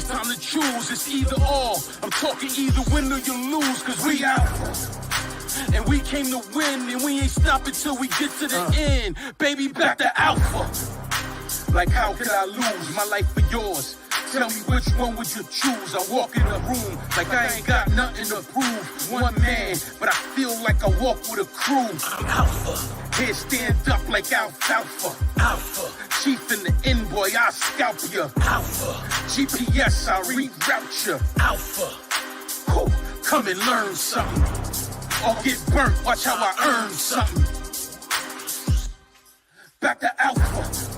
It's time to choose, it's either or. I'm talking either win or you lose, cause we alpha. And we came to win, and we ain't stopping till we get to the end. Baby, back to alpha. Like how could I lose my life for yours? Tell me which one would you choose? I walk in a room like I ain't got nothing to prove. One man, but I feel like I walk with a crew. I'm alpha. Here stand up like alfalfa. Alpha. Chief in the end, boy, I scalp ya. Alpha. GPS, I reroute ya. Alpha. Whew. Come and learn something. Or get burnt, watch how I earn something. Back to alpha.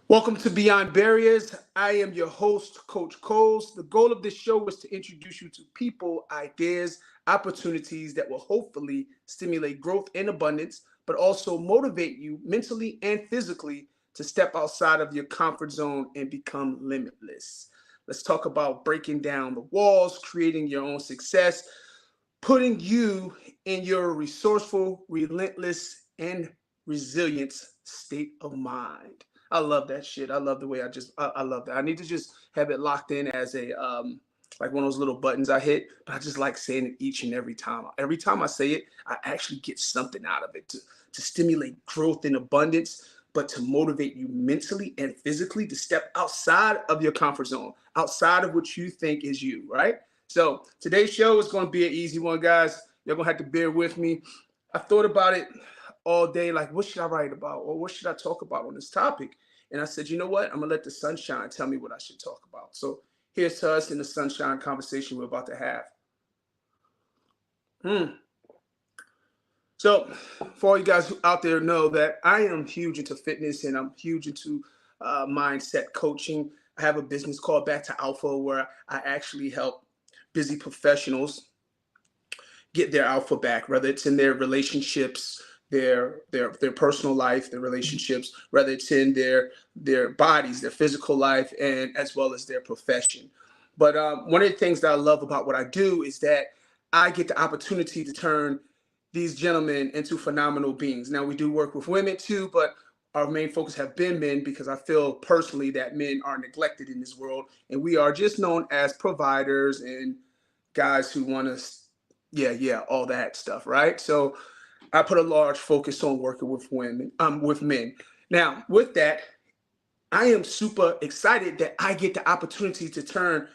Welcome to Beyond Barriers. I am your host, Coach Coles. The goal of this show is to introduce you to people, ideas, opportunities that will hopefully stimulate growth and abundance, but also motivate you mentally and physically to step outside of your comfort zone and become limitless. Let's talk about breaking down the walls, creating your own success, putting you in your resourceful, relentless, and resilient state of mind. I love that shit. I love the way I love that. I need to just have it locked in as a, like one of those little buttons I hit, but I just like saying it each and every time. Every time I say it, I actually get something out of it to stimulate growth and abundance, but to motivate you mentally and physically to step outside of your comfort zone, outside of what you think is you, right? So today's show is going to be an easy one, guys. You're going to have to bear with me. I thought about it all day, like, what should I write about? Or what should I talk about on this topic? And I said, you know what? I'm going to let the sunshine tell me what I should talk about. So here's to us in the sunshine conversation we're about to have. So for all you guys who out there know that I am huge into fitness and I'm huge into mindset coaching. I have a business called Back to Alpha where I actually help busy professionals get their alpha back, whether it's in their relationships, their personal life, their relationships, whether it's in their bodies, their physical life, and as well as their profession. But one of the things that I love about what I do is that I get the opportunity to turn these gentlemen into phenomenal beings. Now, we do work with women too, but our main focus have been men because I feel personally that men are neglected in this world, and we are just known as providers and guys who want to, all that stuff, right? So I put a large focus on working with with men. Now, with that, I am super excited that I get the opportunity to turn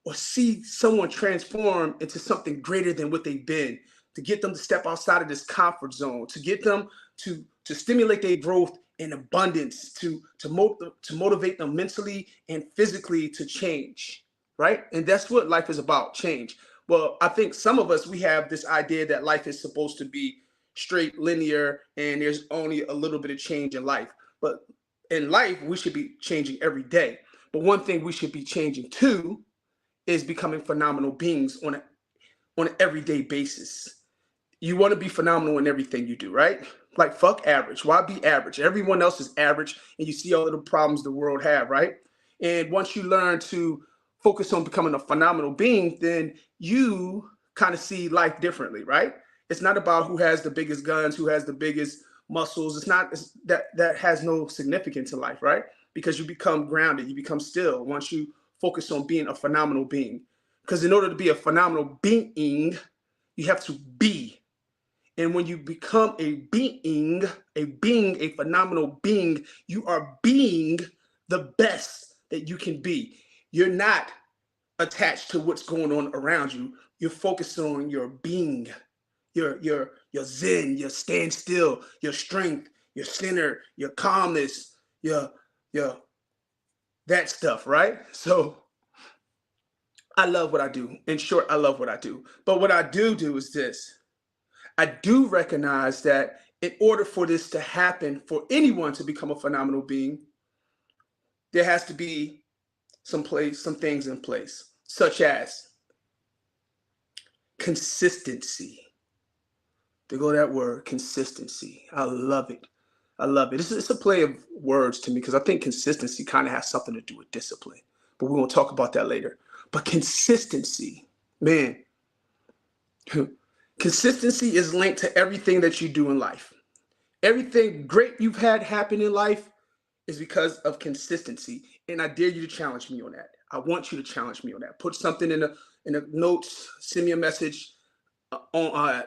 or see someone transform into something greater than what they've been, to get them to step outside of this comfort zone, to get them to stimulate their growth and abundance, to motivate them mentally and physically to change, right? And that's what life is about, change. Well, I think some of us, we have this idea that life is supposed to be straight, linear, and there's only a little bit of change in life. But in life, we should be changing every day. But one thing we should be changing too is becoming phenomenal beings on an everyday basis. You want to be phenomenal in everything you do, right? Like, fuck average. Why be average? Everyone else is average, and you see all of the problems the world have, right? And once you learn to focus on becoming a phenomenal being, then you kind of see life differently, right? It's not about who has the biggest guns, who has the biggest muscles. That has no significance in life, right? Because you become grounded, you become still once you focus on being a phenomenal being. Because in order to be a phenomenal being, you have to be. And when you become a phenomenal being, you are being the best that you can be. You're not attached to what's going on around you. You're focused on your being, your zen, your stand still, your strength, your center, your calmness, your that stuff, right? So I love what I do. In short, I love what I do. But what I do is this. I do recognize that in order for this to happen, for anyone to become a phenomenal being, there has to be some things in place, such as consistency. There go that word, consistency. I love it. I love it. It's a play of words to me because I think consistency kind of has something to do with discipline. But we won't talk about that later. But consistency, man, consistency is linked to everything that you do in life. Everything great you've had happen in life is because of consistency. And I dare you to challenge me on that. I want you to challenge me on that. Put something in the notes, send me a message on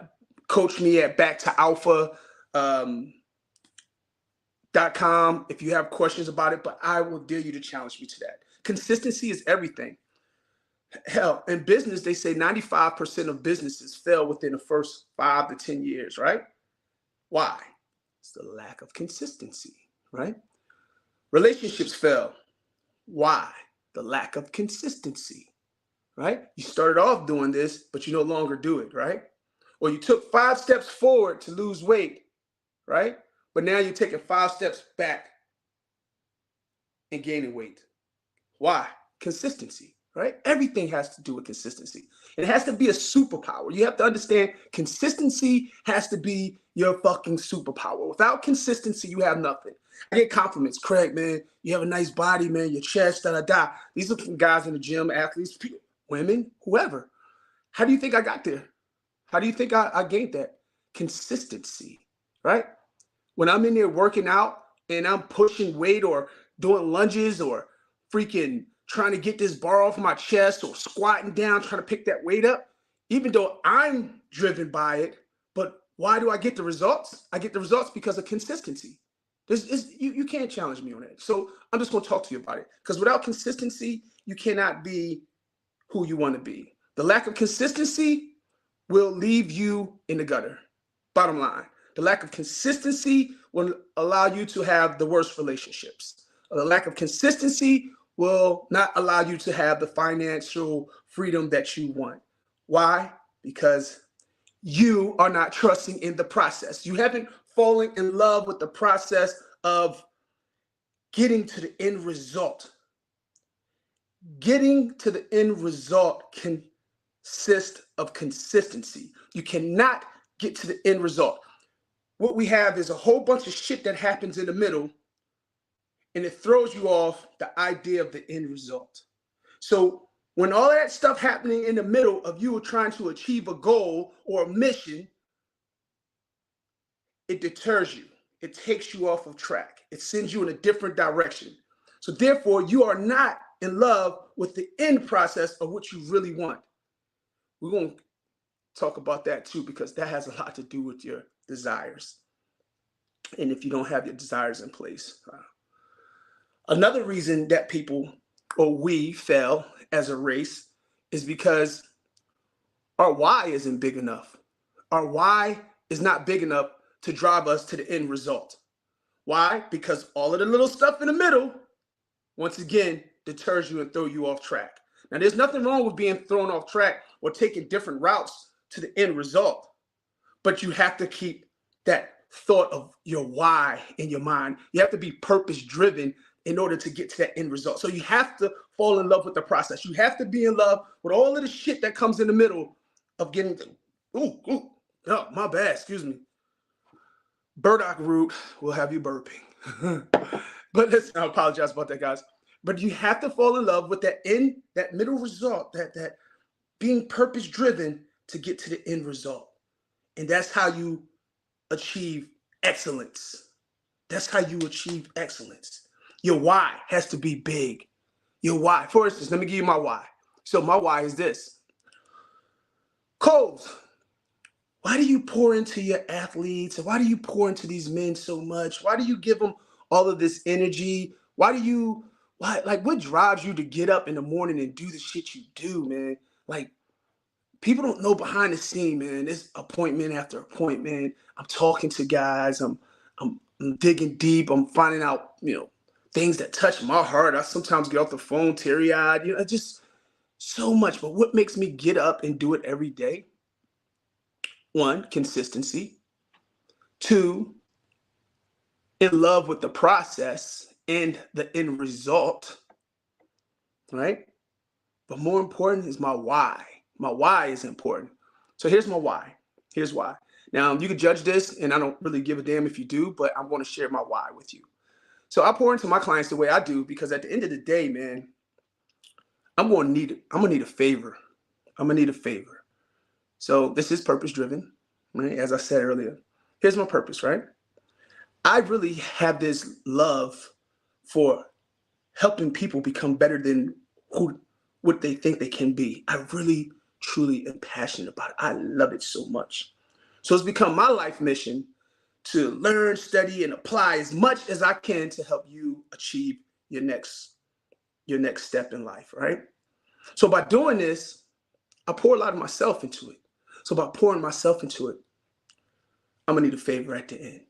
coach me at backtoalpha. .com if you have questions about it, but I will dare you to challenge me to that. Consistency is everything. Hell, in business, they say 95% of businesses fail within the first 5 to 10 years, right? Why? It's the lack of consistency, right? Relationships fail. Why? The lack of consistency, right? You started off doing this, but you no longer do it, right? Or you took 5 steps forward to lose weight, right? But now you're taking 5 steps back and gaining weight. Why? Consistency, right? Everything has to do with consistency. It has to be a superpower. You have to understand consistency has to be your fucking superpower. Without consistency, you have nothing. I get compliments. Craig, man, you have a nice body, man, your chest, da-da-da. These are from guys in the gym, athletes, people, women, whoever. How do you think I got there? How do you think I gained that? Consistency, right? When I'm in there working out and I'm pushing weight or doing lunges or freaking trying to get this bar off my chest or squatting down, trying to pick that weight up, even though I'm driven by it, but why do I get the results? I get the results because of consistency. You can't challenge me on that. So I'm just going to talk to you about it because without consistency, you cannot be who you want to be. The lack of consistency will leave you in the gutter. Bottom line. The lack of consistency will allow you to have the worst relationships. The lack of consistency will not allow you to have the financial freedom that you want. Why? Because you are not trusting in the process. You haven't fallen in love with the process of getting to the end result. Getting to the end result consists of consistency. You cannot get to the end result. What we have is a whole bunch of shit that happens in the middle, and it throws you off the idea of the end result. So when all that stuff happening in the middle of you trying to achieve a goal or a mission, it deters you. It takes you off of track. It sends you in a different direction. So therefore, you are not in love with the end process of what you really want. We're going to talk about that too, because that has a lot to do with your desires. And if you don't have your desires in place. Another reason that people or we fail as a race is because our why isn't big enough. Our why is not big enough to drive us to the end result. Why? Because all of the little stuff in the middle, once again, deters you and throw you off track. Now, there's nothing wrong with being thrown off track or taking different routes to the end result, but you have to keep that thought of your why in your mind. You have to be purpose driven in order to get to that end result. So you have to fall in love with the process. You have to be in love with all of the shit that comes in the middle of getting to, oh, my bad, excuse me. Burdock root will have you burping. But listen, I apologize about that, guys. But you have to fall in love with that middle result, that being purpose driven to get to the end result. And that's how you achieve excellence. That's how you achieve excellence. Your why has to be big. Your why. For instance, let me give you my why. So my why is this. Coles, why do you pour into your athletes? Why do you pour into these men so much? Why do you give them all of this energy? What drives you to get up in the morning and do the shit you do, man? Like, people don't know behind the scene, man. It's appointment after appointment. I'm talking to guys. I'm digging deep. I'm finding out, things that touch my heart. I sometimes get off the phone teary-eyed, just so much. But what makes me get up and do it every day? 1, consistency. 2, in love with the process and the end result, right? But more important is my why. My why is important. So here's my why. Here's why. Now, you can judge this, and I don't really give a damn if you do, but I'm going to share my why with you. So I pour into my clients the way I do because at the end of the day, man, I'm going to need a favor. I'm going to need a favor. So this is purpose driven, right? As I said earlier, here's my purpose, right? I really have this love for helping people become better than what they think they can be. I really, truly am passionate about it. I love it so much. So it's become my life mission to learn, study, and apply as much as I can to help you achieve your next step in life, right? So by doing this, I pour a lot of myself into it. So by pouring myself into it, I'm gonna need a favor at the end.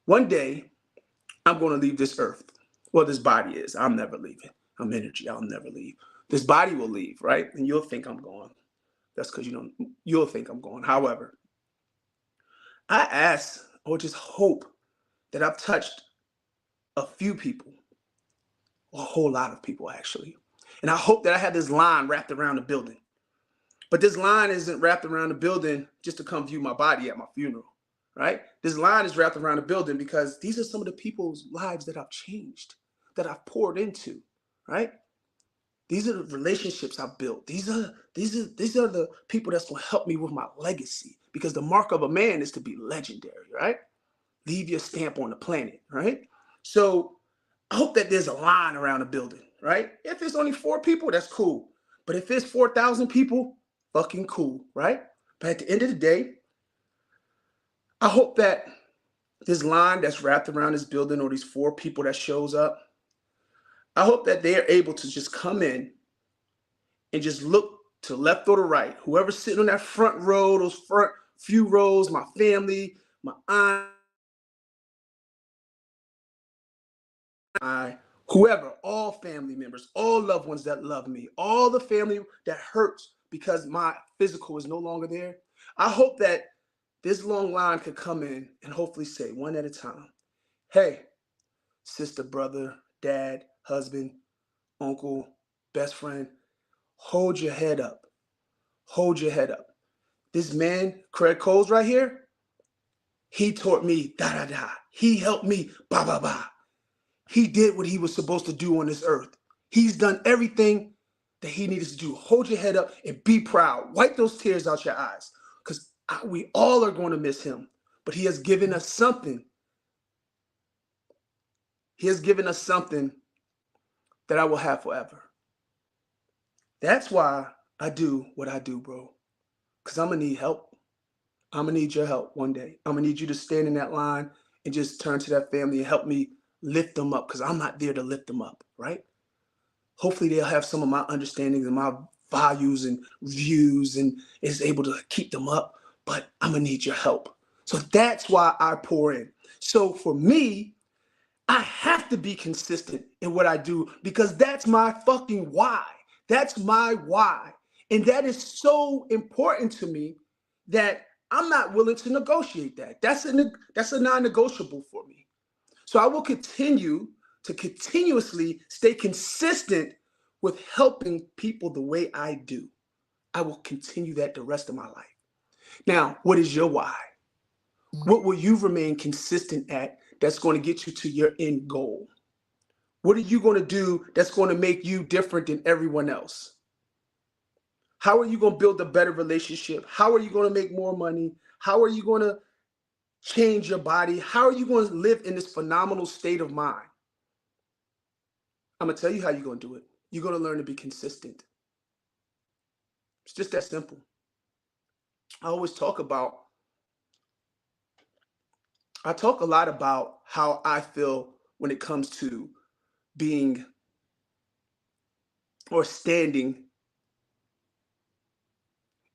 One day, I'm gonna leave this earth. Well, this body is. I'm never leaving. I'm energy. I'll never leave. This body will leave, right? And you'll think I'm gone. That's because you'll think I'm gone. However, I ask or just hope that I've touched a few people, a whole lot of people actually. And I hope that I have this line wrapped around the building. But this line isn't wrapped around the building just to come view my body at my funeral, right? This line is wrapped around the building because these are some of the people's lives that I've changed, that I've poured into, right? These are the relationships I've built. These are the people that's going to help me with my legacy, because the mark of a man is to be legendary, right? Leave your stamp on the planet, right? So I hope that there's a line around the building, right? If it's only 4 people, that's cool. But if it's 4,000 people, fucking cool, right? But at the end of the day, I hope that this line that's wrapped around this building, or these 4 people that shows up, I hope that they are able to just come in and just look to the left or the right. Whoever's sitting on that front row, those front few rows, my family, my aunt, whoever, all family members, all loved ones that love me, all the family that hurts because my physical is no longer there. I hope that this long line could come in and hopefully say one at a time, hey, sister, brother, dad, husband, uncle, best friend, hold your head up. Hold your head up. This man, Craig Coles right here, he taught me da da da. He helped me ba ba ba. He did what he was supposed to do on this earth. He's done everything that he needed to do. Hold your head up and be proud. Wipe those tears out your eyes, because we all are going to miss him. But he has given us something. He has given us something that I will have forever. That's why I do what I do, bro. Because I'm going to need help. I'm going to need your help one day. I'm going to need you to stand in that line and just turn to that family and help me lift them up, because I'm not there to lift them up, right? Hopefully they'll have some of my understandings and my values and views and is able to keep them up, but I'm going to need your help. So that's why I pour in. So for me, I have to be consistent in what I do, because that's my fucking why. That's my why. And that is so important to me that I'm not willing to negotiate that. That's a non-negotiable for me. So I will continue to continuously stay consistent with helping people the way I do. I will continue that the rest of my life. Now, what is your why? What will you remain consistent at that's going to get you to your end goal? What are you going to do that's going to make you different than everyone else? How are you going to build a better relationship? How are you going to make more money? How are you going to change your body? How are you going to live in this phenomenal state of mind? I'm going to tell you how you're going to do it. You're going to learn to be consistent. It's just that simple. I talk a lot about how I feel when it comes to being or standing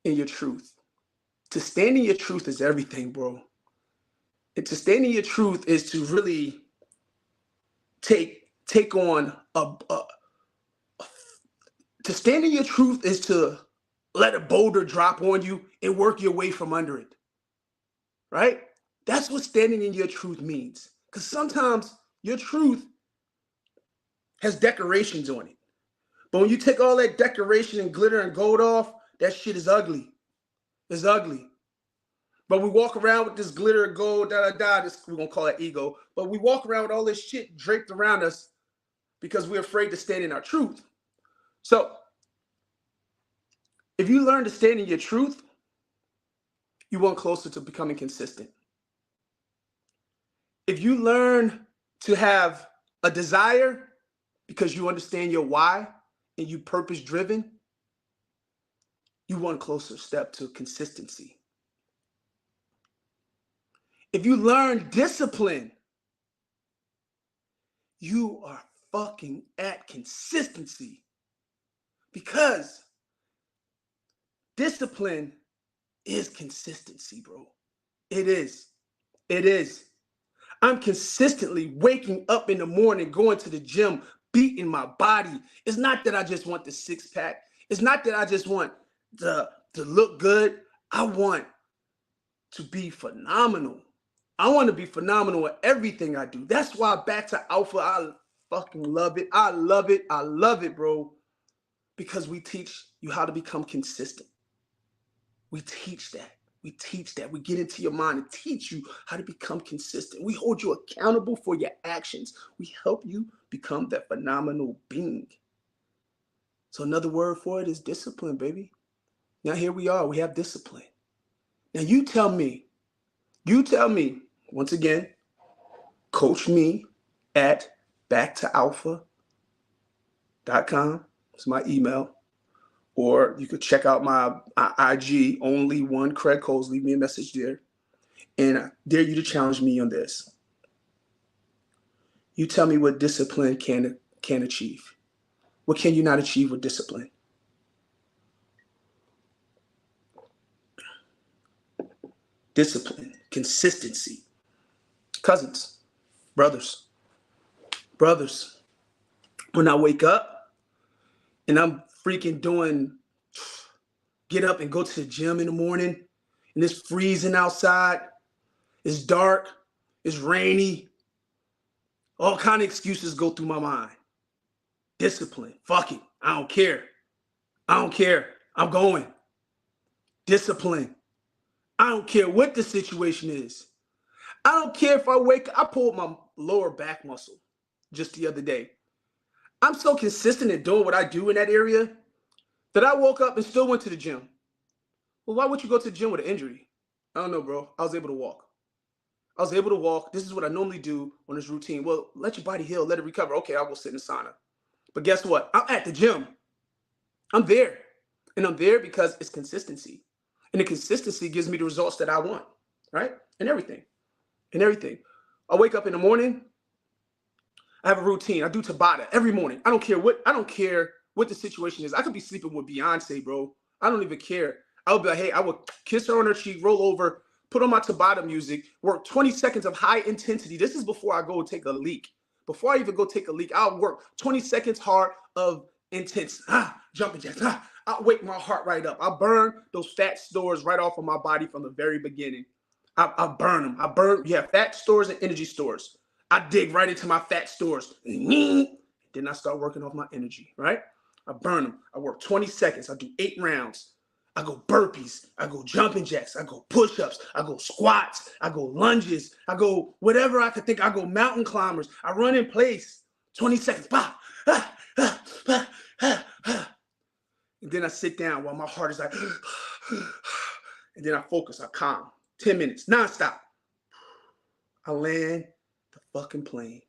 in your truth. To stand in your truth is everything, bro. And to stand in your truth is to really take on to stand in your truth is to let a boulder drop on you and work your way from under it, right? That's what standing in your truth means. Because sometimes your truth has decorations on it. But when you take all that decoration and glitter and gold off, that shit is ugly. It's ugly. But we walk around with this glitter of gold, this, we're going to call it ego. But we walk around with all this shit draped around us because we're afraid to stand in our truth. So if you learn to stand in your truth, you want closer to becoming consistent. If you learn to have a desire because you understand your why and you purpose driven, you want closer step to consistency. If you learn discipline, you are fucking at consistency, because discipline is consistency, bro. It is. It is. I'm consistently waking up in the morning, going to the gym, beating my body. It's not that I just want the six pack. It's not that I just want to look good. I want to be phenomenal. I want to be phenomenal at everything I do. That's why Back to Alpha, I fucking love it. I love it. I love it, bro. Because we teach you how to become consistent. We teach that. We teach that. We get into your mind and teach you how to become consistent. We hold you accountable for your actions. We help you become that phenomenal being. So another word for it is discipline, baby. Now here we are. We have discipline. Now you tell me, once again, coach me at backtoalpha.com. It's my email. Or you could check out my IG, only one Craig Coles. Leave me a message there. And I dare you to challenge me on this. You tell me what discipline can achieve. What can you not achieve with discipline? Discipline, consistency. Cousins, brothers. When I wake up and I'm freaking get up and go to the gym in the morning, and it's freezing outside, it's dark, it's rainy, all kind of excuses go through my mind. Discipline, fuck it, I don't care, I'm going. Discipline, I don't care what the situation is. I don't care if I pulled my lower back muscle just the other day. I'm so consistent in doing what I do in that area that I woke up and still went to the gym. Well, why would you go to the gym with an injury? I don't know, bro. I was able to walk. This is what I normally do on this routine. Well, let your body heal, let it recover. Okay, I'll go sit in the sauna. But guess what? I'm at the gym. I'm there. And I'm there because it's consistency. And the consistency gives me the results that I want, right? And everything. I wake up in the morning. I have a routine. I do Tabata every morning. I don't care what the situation is. I could be sleeping with Beyonce, bro. I don't even care. I would be like, hey, I would kiss her on her cheek, roll over, put on my Tabata music, work 20 seconds of high intensity. This is before I go take a leak. Before I even go take a leak, I'll work 20 seconds hard of intense jumping jacks. I'll wake my heart right up. I burn those fat stores right off of my body from the very beginning. I burn them. Fat stores and energy stores. I dig right into my fat stores. Then I start working off my energy, right? I burn them. I work 20 seconds. I do 8 rounds. I go burpees. I go jumping jacks. I go push-ups. I go squats. I go lunges. I go whatever I could think. I go mountain climbers. I run in place. 20 seconds. And then I sit down while my heart is like, and then I focus. I calm. 10 minutes, nonstop. I land the fucking plane.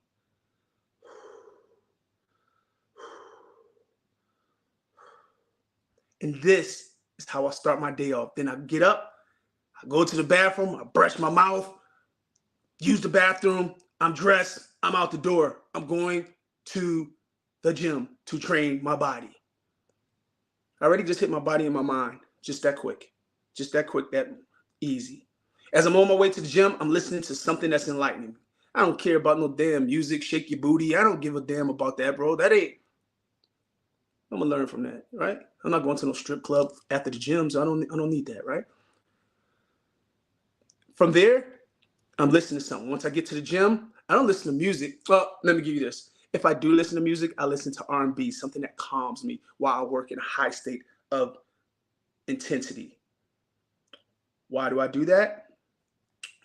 And this is how I start my day off. Then I get up, I go to the bathroom, I brush my mouth, use the bathroom, I'm dressed, I'm out the door. I'm going to the gym to train my body. I already just hit my body and my mind. Just that quick, that easy. As I'm on my way to the gym, I'm listening to something that's enlightening me. I don't care about no damn music, shake your booty. I don't give a damn about that, bro. I'm gonna learn from that, right? I'm not going to no strip club after the gym, so I don't need that, right? From there, I'm listening to something. Once I get to the gym, I don't listen to music. Well, let me give you this. If I do listen to music, I listen to R&B, something that calms me while I work in a high state of intensity. Why do I do that?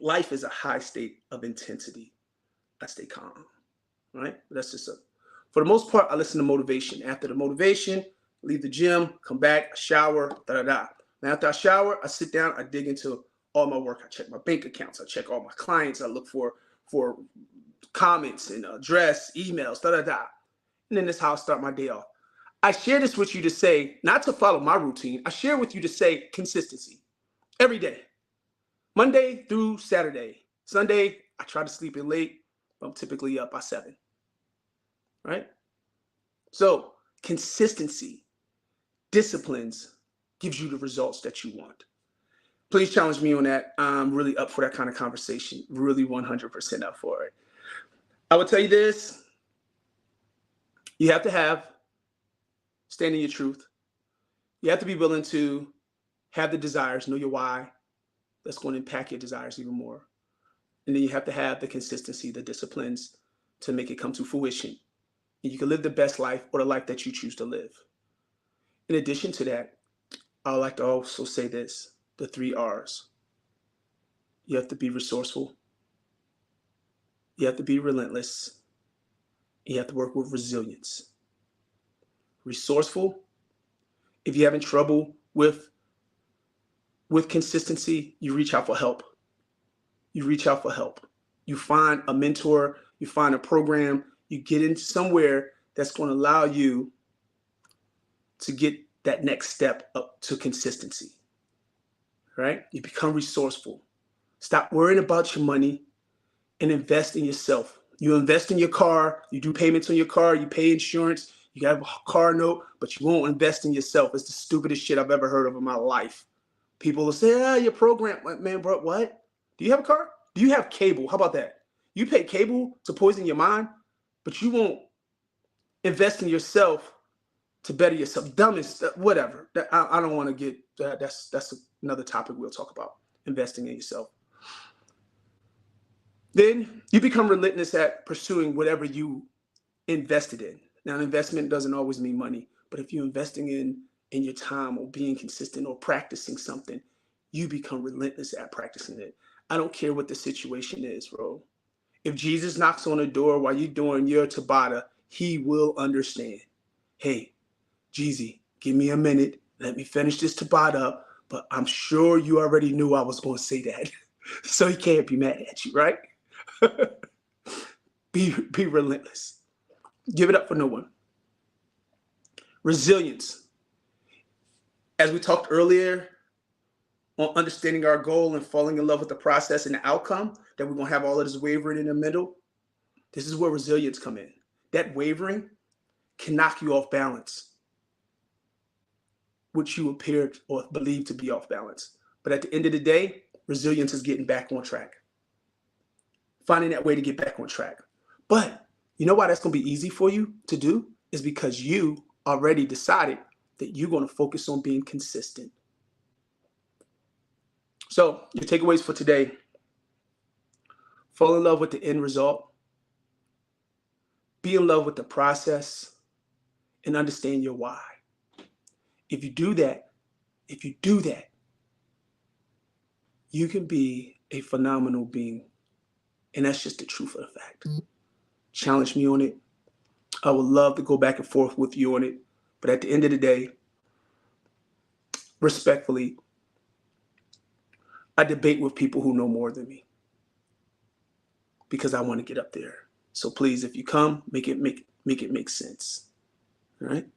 Life is a high state of intensity. I stay calm, right? That's just for the most part, I listen to motivation. After the motivation, leave the gym, come back, shower, da da da. Now after I shower, I sit down, I dig into all my work. I check my bank accounts, I check all my clients, I look for comments and address, emails, da da da. And then that's how I start my day off. I share this with you to say, not to follow my routine. I share with you to say consistency every day, Monday through Saturday. Sunday, I try to sleep in late. I'm typically up by 7, right? So consistency, disciplines gives you the results that you want. Please challenge me on that. I'm really up for that kind of conversation. Really 100% up for it. I will tell you this. You have to stand in your truth. You have to be willing to have the desires, know your why. That's going to impact your desires even more. And then you have to have the consistency, the disciplines to make it come to fruition. And you can live the best life or the life that you choose to live. In addition to that, I would like to also say this, the 3 R's. You have to be resourceful. You have to be relentless. You have to work with resilience. Resourceful. If you're having trouble with consistency, you reach out for help. You reach out for help. You find a mentor, you find a program, you get into somewhere that's going to allow you to get that next step up to consistency, right? You become resourceful. Stop worrying about your money and invest in yourself. You invest in your car, you do payments on your car, you pay insurance, you got a car note, but you won't invest in yourself. It's the stupidest shit I've ever heard of in my life. People will say, your program, man, bro, what? Do you have a car? Do you have cable? How about that? You pay cable to poison your mind, but you won't invest in yourself to better yourself. Dumbest, whatever. I don't want to get, that's another topic we'll talk about, investing in yourself. Then you become relentless at pursuing whatever you invested in. Now, investment doesn't always mean money, but if you're investing in your time or being consistent or practicing something, you become relentless at practicing it. I don't care what the situation is, bro. If Jesus knocks on the door while you're doing your Tabata, he will understand. Hey, Jeezy, give me a minute. Let me finish this Tabata up. But I'm sure you already knew I was going to say that. So he can't be mad at you, right? Be relentless. Give it up for no one. Resilience. As we talked earlier on understanding our goal and falling in love with the process and the outcome, that we're going to have all of this wavering in the middle, this is where resilience come in. That wavering can knock you off balance, which you appear or believe to be off balance. But at the end of the day, resilience is getting back on track. Finding that way to get back on track. But you know why that's going to be easy for you to do? Is because you already decided that you're going to focus on being consistent. So your takeaways for today: fall in love with the end result, be in love with the process, and understand your why. If you do that, you can be a phenomenal being. And that's just the truth of the fact. Challenge me on it. I would love to go back and forth with you on it. But at the end of the day, respectfully, I debate with people who know more than me because I want to get up there. So please, if you come, make it make sense. All right?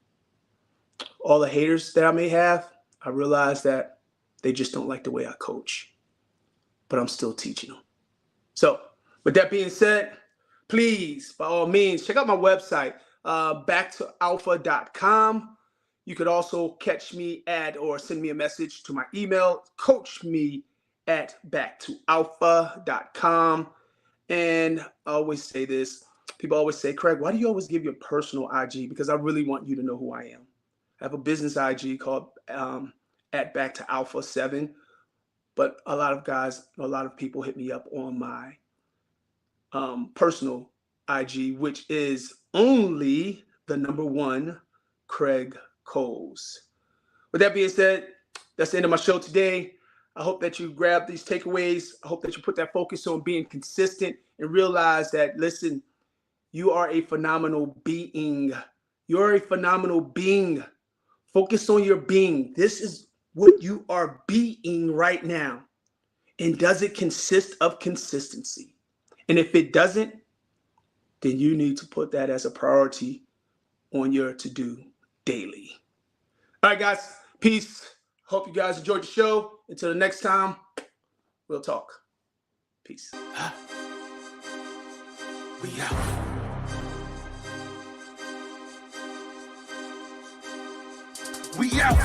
All the haters that I may have, I realize that they just don't like the way I coach. But I'm still teaching them. So with that being said, please, by all means, check out my website, backtoalpha.com. You could also catch me at or send me a message to my email, coachme@backtoalpha.com. And I always say this. People always say, Craig, why do you always give your personal IG? Because I really want you to know who I am. I have a business IG called @backtoalpha7. But a lot of people hit me up on my personal IG, which is only the number 1, Craig Coles. With that being said, that's the end of my show today. I hope that you grab these takeaways. I hope that you put that focus on being consistent and realize that, listen, you are a phenomenal being. You're a phenomenal being. Focus on your being. This is what you are being right now. And does it consist of consistency? And if it doesn't, then you need to put that as a priority on your to-do daily. All right, guys. Peace. Hope you guys enjoyed the show. Until the next time, we'll talk. Peace. We out. We out.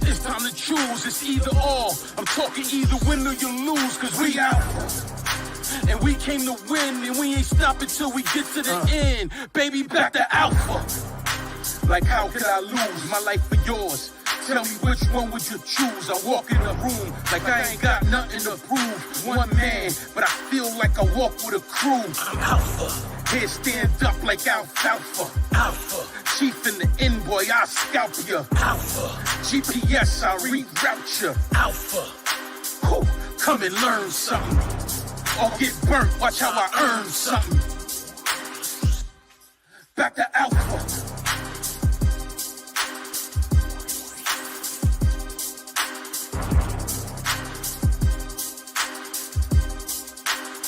It's time to choose. It's either or. I'm talking either win or you lose, cause we out. And we came to win, and we ain't stopping till we get to the end. Baby, back to alpha. Like how could I lose my life for yours? Tell me which one would you choose? I walk in the room like I ain't got nothing to prove. One man, but I feel like I walk with a crew. I'm alpha. Here stand up like alfalfa. Alpha. Chief in the end, boy, I'll scalp ya. Alpha. GPS, I'll reroute ya. Alpha. Whew, come and learn something. Or get burnt, watch how I earn something. Back to alpha.